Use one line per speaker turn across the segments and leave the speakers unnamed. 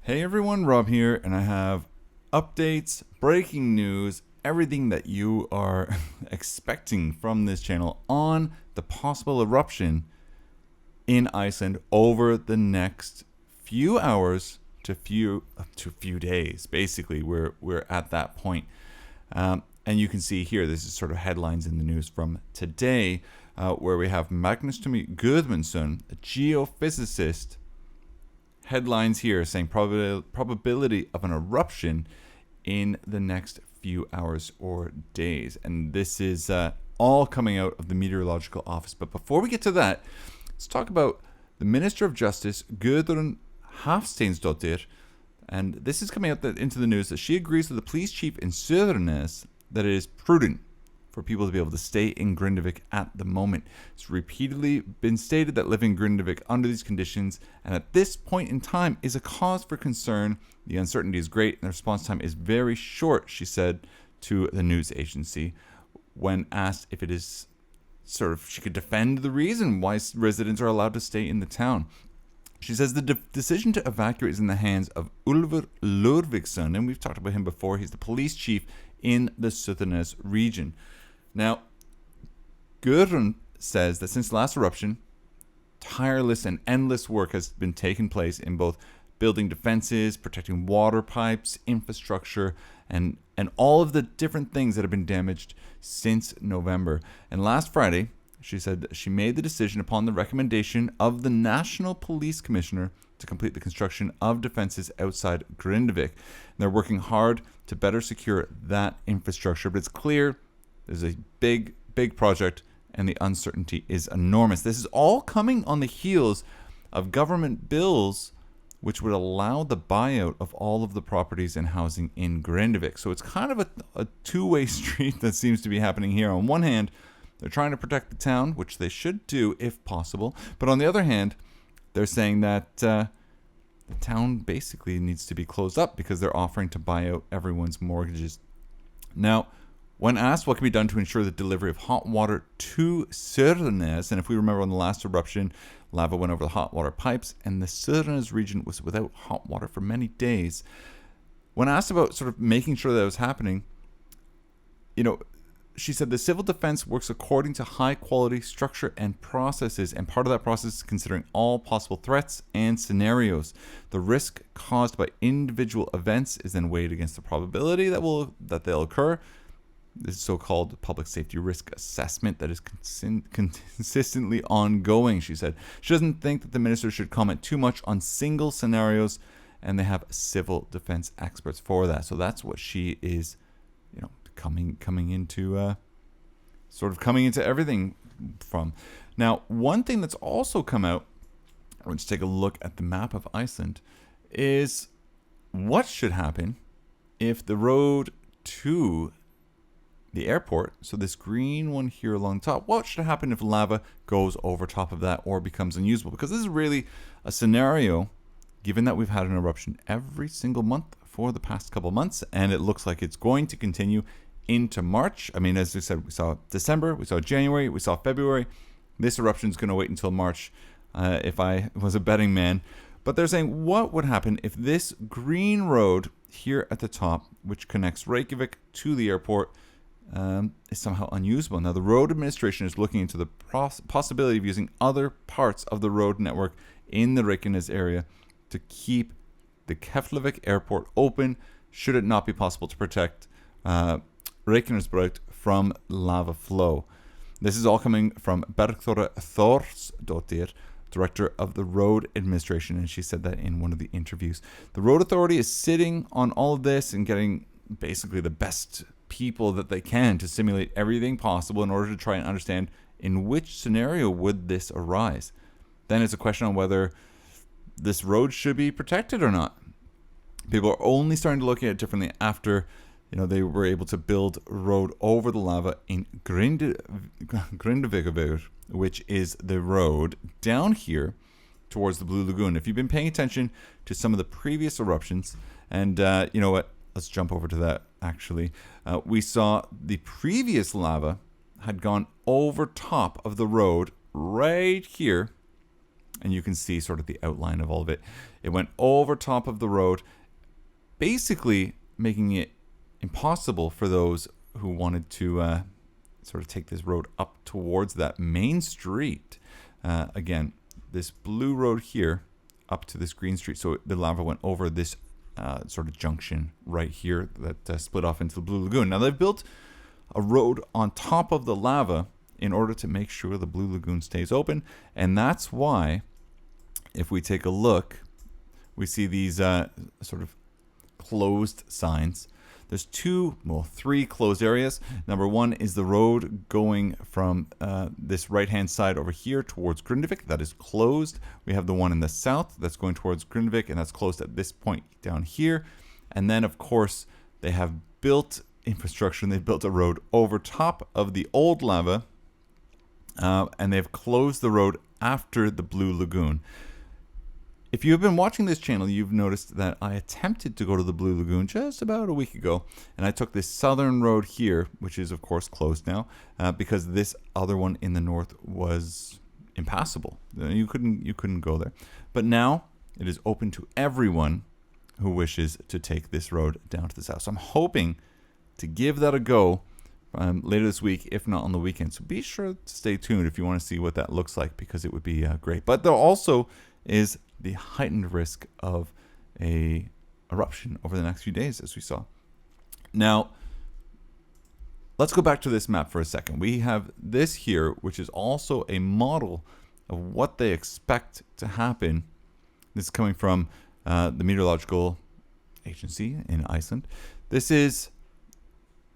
Hey everyone, Rob here, and I have updates, breaking news, everything that you are expecting from this channel on the possible eruption in Iceland over the next few hours to few days. Basically, we're at that point. And you can see here, this is sort of headlines in the news from today, where we have Magnus Gudmundsson, a geophysicist. Headlines here saying probability of an eruption in the next few hours or days. And this is all coming out of the meteorological office. But before we get to that, let's talk about the Minister of Justice, Gudrun Hafsteinsdottir. And this is coming out into the news that she agrees with the police chief in Södernes that it is prudent for people to be able to stay in Grindavik at the moment. It's repeatedly been stated that living in Grindavik under these conditions and at this point in time is a cause for concern. The uncertainty is great and the response time is very short, she said to the news agency when asked if it is she could defend the reason why residents are allowed to stay in the town. She says the decision to evacuate is in the hands of Ulfur Lurviksson, and we've talked about him before. He's the police chief in the Suðurnes region. Now, Gudrun says that since the last eruption, tireless and endless work has been taking place in both building defenses, protecting water pipes, infrastructure, and all of the different things that have been damaged since November. And last Friday, she said that she made the decision upon the recommendation of the National Police Commissioner to complete the construction of defenses outside Grindavik. And they're working hard to better secure that infrastructure, but it's clear there's a big project and the uncertainty is enormous. This is all coming on the heels of government bills which would allow the buyout of all of the properties and housing in Grindavik. So it's kind of a two-way street that seems to be happening here. On one hand, they're trying to protect the town, which they should do if possible. But on the other hand, they're saying that the town basically needs to be closed up because they're offering to buy out everyone's mortgages. Now, when asked what can be done to ensure the delivery of hot water to Södernes, and if we remember on the last eruption, lava went over the hot water pipes, and the Södernes region was without hot water for many days. When asked about sort of making sure that was happening, she said the civil defense works according to high quality structure and processes, and part of that process is considering all possible threats and scenarios. The risk caused by individual events is then weighed against the probability that they'll occur. This so-called public safety risk assessment that is consistently ongoing, she said. She doesn't think that the minister should comment too much on single scenarios, and they have civil defense experts for that. So that's what she is, coming into everything from. Now, one thing that's also come out, let's take a look at the map of Iceland, is what should happen if the road to the airport, so this green one here along top, what should happen if lava goes over top of that or becomes unusable? Because this is really a scenario, given that we've had an eruption every single month for the past couple months, and it looks like it's going to continue into March. I mean, as we said, we saw December, we saw January, we saw February. This eruption is going to wait until March, if I was a betting man. But they're saying, what would happen if this green road here at the top, which connects Reykjavik to the airport, is somehow unusable? Now, the road administration is looking into the possibility of using other parts of the road network in the Reykjanes area to keep the Keflavik airport open, should it not be possible to protect Reykjanesbraut from lava flow. This is all coming from Bergþóra Thorsdottir, director of the road administration, and she said that in one of the interviews. The road authority is sitting on all of this and getting basically the best people that they can to simulate everything possible in order to try and understand in which scenario would this arise. Then it's a question on whether this road should be protected or not. People are only starting to look at it differently after they were able to build a road over the lava in Grindavik, which is the road down here towards the Blue Lagoon. If you've been paying attention to some of the previous eruptions, and you know what, let's jump over to that actually. We saw the previous lava had gone over top of the road right here and you can see sort of the outline of all of it. It went over top of the road, basically making it impossible for those who wanted to sort of take this road up towards that main street. Again, this blue road here up to this green street. So the lava went over this sort of junction right here that split off into the Blue Lagoon. Now they've built a road on top of the lava in order to make sure the Blue Lagoon stays open. And that's why, if we take a look, we see these sort of closed signs. There's three closed areas. Number one is the road going from this right-hand side over here towards Grindavik. That is closed. We have the one in the south that's going towards Grindavik, and that's closed at this point down here. And then, of course, they have built infrastructure, and they've built a road over top of the old lava, and they've closed the road after the Blue Lagoon. If you've been watching this channel, you've noticed that I attempted to go to the Blue Lagoon just about a week ago, and I took this southern road here, which is of course closed now, because this other one in the north was impassable. You couldn't go there. But now it is open to everyone who wishes to take this road down to the south. So I'm hoping to give that a go later this week, if not on the weekend. So be sure to stay tuned if you want to see what that looks like, because it would be great. But there also is the heightened risk of a eruption over the next few days, as we saw. Now, let's go back to this map for a second. We have this here, which is also a model of what they expect to happen. This is coming from the Meteorological Agency in Iceland. This is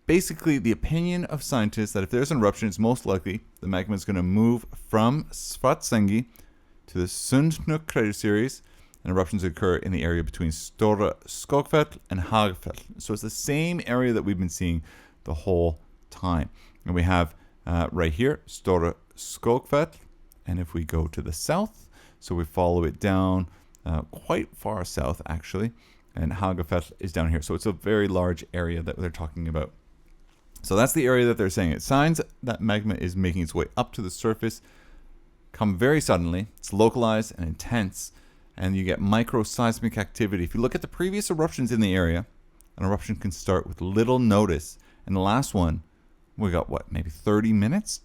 basically the opinion of scientists that if there's an eruption, it's most likely the magma is going to move from Svartsengi to the Sundhnúk crater series, and eruptions occur in the area between Stora Skogfell and Hagfell. So it's the same area that we've been seeing the whole time. And we have right here, Stora Skogfell, and if we go to the south, so we follow it down quite far south actually, and Hagfell is down here. So it's a very large area that they're talking about. So that's the area that they're saying. It signs that magma is making its way up to the surface, come very suddenly. It's localized and intense, and you get microseismic activity. If you look at the previous eruptions in the area, an eruption can start with little notice, and the last one, we got what, maybe 30 minutes?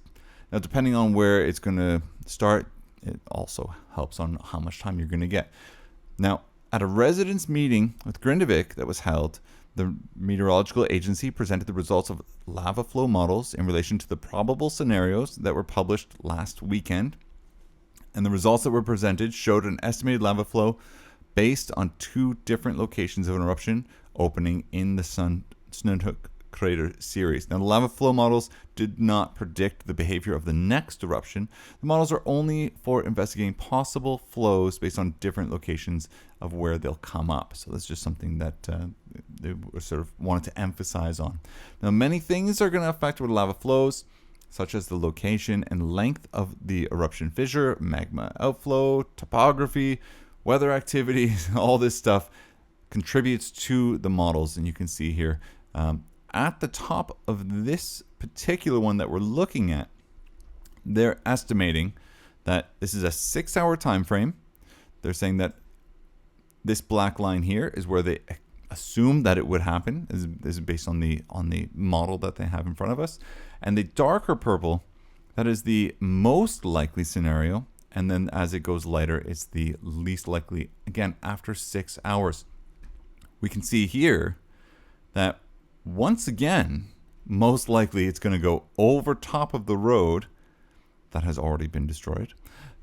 Now, depending on where it's going to start, it also helps on how much time you're going to get. Now, at a residents' meeting with Grindavik that was held, the Meteorological Agency presented the results of lava flow models in relation to the probable scenarios that were published last weekend. And the results that were presented showed an estimated lava flow based on two different locations of an eruption opening in the Sundhnúk crater series. Now, the lava flow models did not predict the behavior of the next eruption. The models are only for investigating possible flows based on different locations of where they'll come up. So that's just something that they sort of wanted to emphasize on. Now, many things are going to affect with lava flows, such as the location and length of the eruption fissure, magma outflow, topography, weather activity, all this stuff contributes to the models. And you can see here at the top of this particular one that we're looking at, they're estimating that this is a 6-hour time frame. They're saying that this black line here is where they assume that it would happen. This is based on the model that they have in front of us. And the darker purple, that is the most likely scenario. And then as it goes lighter, it's the least likely, again, after 6 hours. We can see here that once again, most likely it's going to go over top of the road that has already been destroyed.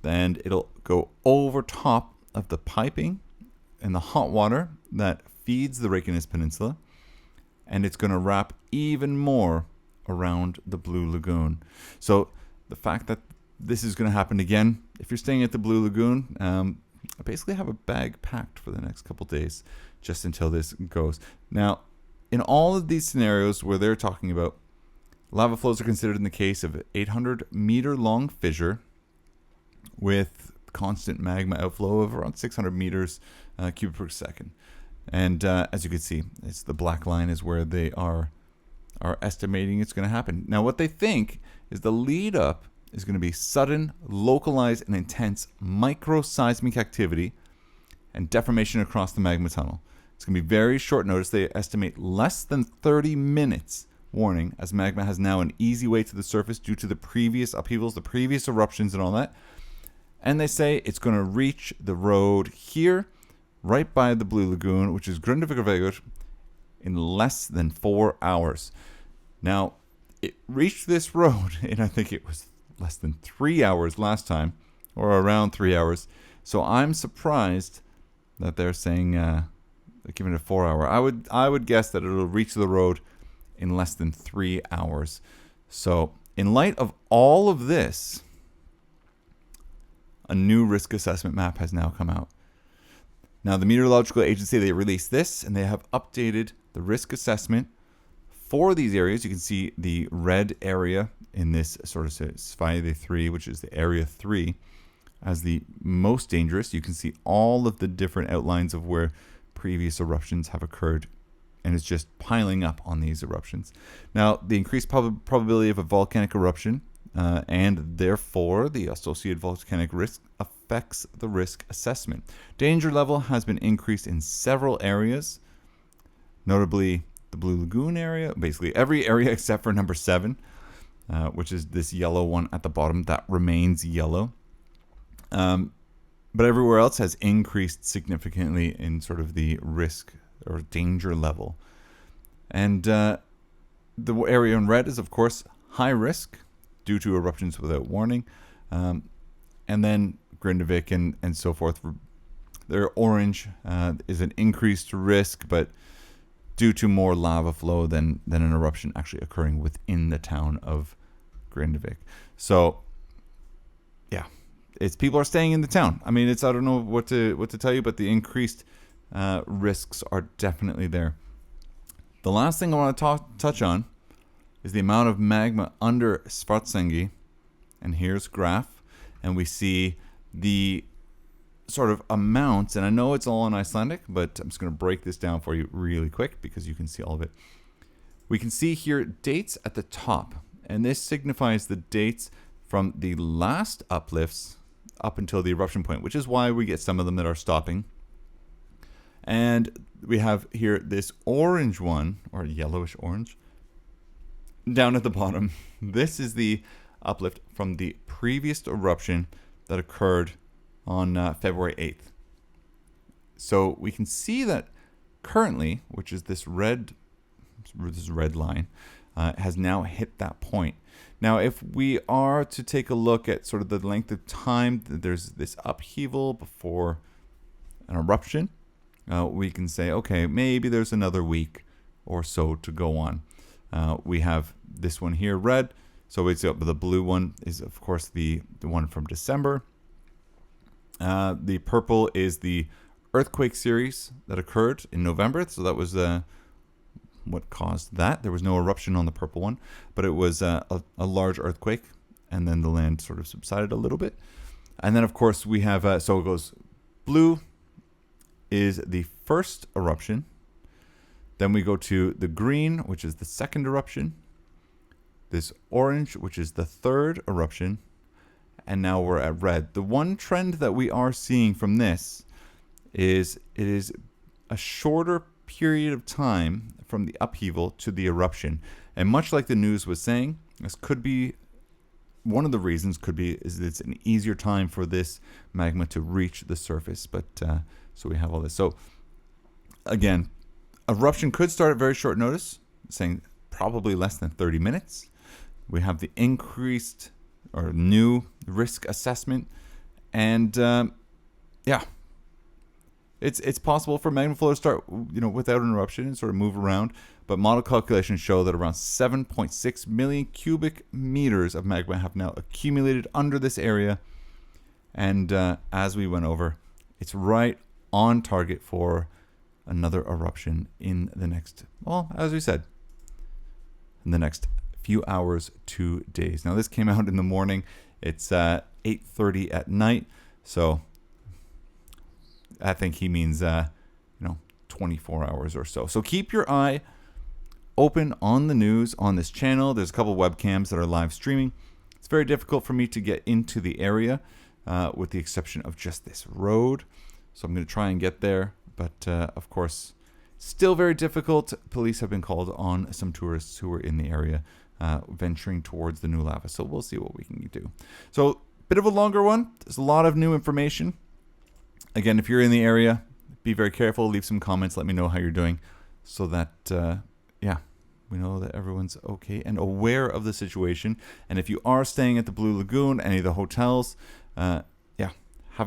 And it'll go over top of the piping and the hot water that feeds the Reykjanes Peninsula. And it's going to wrap even more around the Blue Lagoon. So the fact that this is going to happen again, if you're staying at the Blue Lagoon, I basically have a bag packed for the next couple days just until this goes. Now, in all of these scenarios where they're talking about lava flows are considered in the case of 800-meter long fissure with constant magma outflow of around 600 meters cubic per second. And as you can see, it's the black line is where they are estimating it's going to happen. Now, what they think is the lead up is going to be sudden, localized, and intense microseismic activity and deformation across the magma tunnel. It's going to be very short notice. They estimate less than 30 minutes warning, as magma has now an easy way to the surface due to the previous upheavals, the previous eruptions, and all that. And they say it's going to reach the road here, right by the Blue Lagoon, which is grindavik, in less than 4 hours. Now, it reached this road in, I think it was less than 3 hours last time, or around 3 hours. So I'm surprised that they're saying giving it a 4 hour. I would guess that it'll reach the road in less than 3 hours. So in light of all of this, a new risk assessment map has now come out. Now the Meteorological Agency, they released this, and they have updated the risk assessment for these areas. You can see the red area in this sort of Sfide 3, which is the area 3, as the most dangerous. You can see all of the different outlines of where previous eruptions have occurred, and it's just piling up on these eruptions. Now, the increased probability of a volcanic eruption and therefore the associated volcanic risk affects the risk assessment. Danger level has been increased in several areas, notably the Blue Lagoon area, basically every area except for number 7, which is this yellow one at the bottom that remains yellow. But everywhere else has increased significantly in sort of the risk or danger level. And the area in red is, of course, high risk due to eruptions without warning. And then grindavik and so forth. Their orange is an increased risk, but due to more lava flow than an eruption actually occurring within the town of grindavik. So, yeah, it's people are staying in the town. I mean, I don't know what to tell you, but the increased risks are definitely there. The last thing I want to touch on is the amount of magma under Svartsengi. And here's a graph, and we see the sort of amounts, and I know it's all in Icelandic, but I'm just going to break this down for you really quick because you can see all of it. We can see here dates at the top, and this signifies the dates from the last uplifts up until the eruption point, which is why we get some of them that are stopping. And we have here this orange one, or yellowish orange, down at the bottom. This is the uplift from the previous eruption that occurred on February 8th. So we can see that currently, which is this red line, has now hit that point. Now, if we are to take a look at sort of the length of time that there's this upheaval before an eruption, we can say, okay, maybe there's another week or so to go on. We have this one here, red. So it's the blue one is, of course, the one from December. The purple is the earthquake series that occurred in November. So that was what caused that. There was no eruption on the purple one, but it was a large earthquake, and then the land sort of subsided a little bit. And then, of course, we have, so it goes blue is the first eruption. Then we go to the green, which is the second eruption. This orange, which is the third eruption. And now we're at red. The one trend that we are seeing from this is it is a shorter period of time from the upheaval to the eruption. And much like the news was saying, this could be one of the reasons is it's an easier time for this magma to reach the surface. But so we have all this. So again, eruption could start at very short notice, saying probably less than 30 minutes. We have the increased or new risk assessment, and yeah, it's possible for magma flow to start, without an eruption and sort of move around. But model calculations show that around 7.6 million cubic meters of magma have now accumulated under this area, and as we went over, it's right on target for another eruption in the next, well, as we said, in the next few hours, 2 days. Now, this came out in the morning. It's 8:30 at night, so I think he means 24 hours or so. So keep your eye open on the news on this channel. There's a couple webcams that are live streaming. It's very difficult for me to get into the area, with the exception of just this road. So I'm going to try and get there, but of course, still very difficult. Police have been called on some tourists who were in the area, venturing towards the new lava. So we'll see what we can do. So, bit of a longer one. There's a lot of new information. Again, if you're in the area, be very careful. Leave some comments. Let me know how you're doing, so that we know that everyone's okay and aware of the situation. And if you are staying at the Blue Lagoon, any of the hotels, have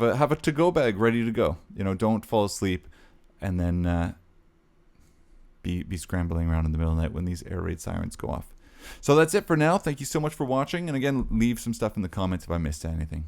a to-go bag ready to go. You know, don't fall asleep and then be scrambling around in the middle of the night when these air raid sirens go off. So that's it for now. Thank you so much for watching. And again, leave some stuff in the comments if I missed anything.